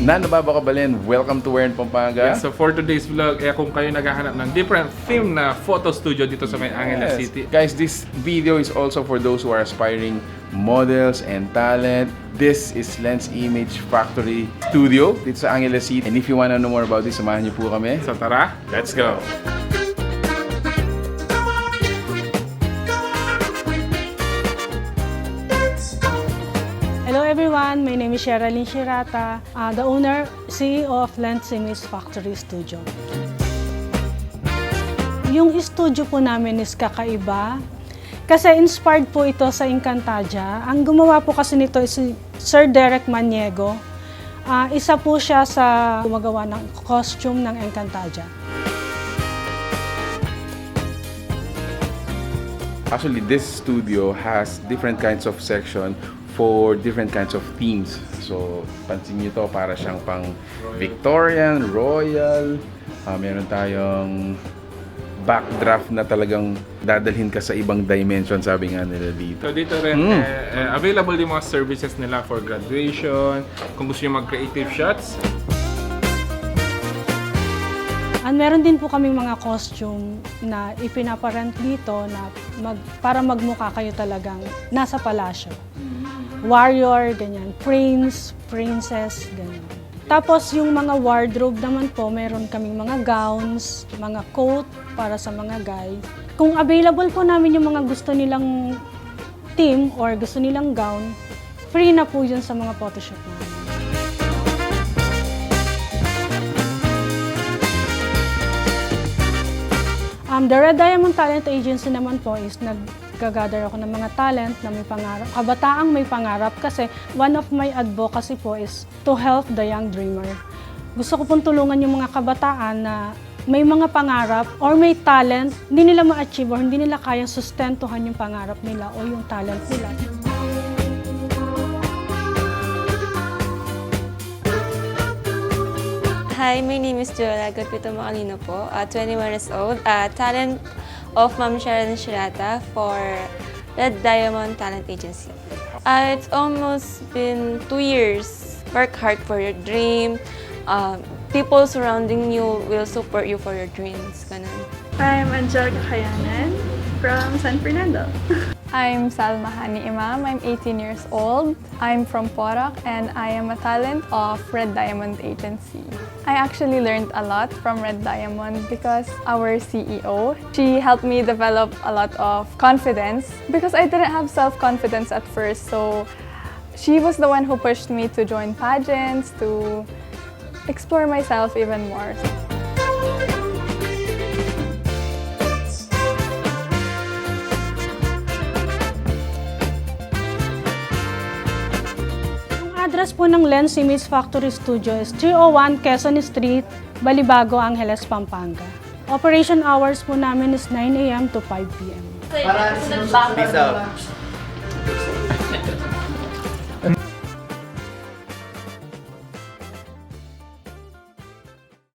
Nano Baba Kabalin, welcome to Wherein Pampanga. Yeah, so for today's vlog, kung kayo naghahanap ng different theme na photo studio dito sa may Angeles City. Guys, this video is also for those who are aspiring models and talent. This is Lens Image Factory Studio dito sa Angeles City. And if you wanna know more about this, samahan niyo po kami. So tara, let's go! Hello everyone, my name is Sherilyn Shirata, the owner, CEO of Lens Image Factory Studio. Yung studio po namin is kakaiba kasi inspired po ito sa Encantadia. Ang gumawa po kasi nito is si Sir Derek Maniego. Isa po siya sa gumagawa ng costume ng Encantadia. Actually, this studio has different kinds of section for different kinds of themes. So, pansin niyo to, para siyang pang Victorian, Royal. Meron tayong backdraft na talagang dadalhin ka sa ibang dimension, sabi nga nila dito. So dito rin, available yung mga services nila for graduation, kung gusto nyo mag-creative shots. And meron din po kaming mga costume na ipinaparent dito na para magmukha kayo talagang nasa palasyo. Warrior, ganyan. Prince, princess, ganyan. Tapos yung mga wardrobe naman po, meron kaming mga gowns, mga coat para sa mga guys. Kung available po namin yung mga gusto nilang team or gusto nilang gown, free na po yun sa mga photoshop namin. The Red Diamond Talent Agency naman po is nag-gather ako ng mga talent na may pangarap, kabataang may pangarap kasi one of my advocacy po is to help the young dreamer. Gusto ko pong tulungan yung mga kabataan na may mga pangarap or may talent, hindi nila ma-achieve or hindi nila kayang sustentuhan yung pangarap nila o yung talent nila. Hi, my name is Joella Gapito Macalino po, 21 years old, talent of Ma'am Sherilyn Shirata for Red Diamond Talent Agency. It's almost been 2 years. Work hard for your dream. People surrounding you will support you for your dreams. Ganun. I'm Angelica Kayanan from San Fernando. I'm Salma Hani Imam. I'm 18 years old. I'm from Porac and I am a talent of Red Diamond Agency. I actually learned a lot from Red Diamond because our CEO, she helped me develop a lot of confidence because I didn't have self-confidence at first. So she was the one who pushed me to join pageants, to explore myself even more. Address po ng Lens Image Factory Studio is 301 Quezon Street, Balibago, Angeles, Pampanga. Operation hours po namin is 9 a.m. to 5 p.m. Para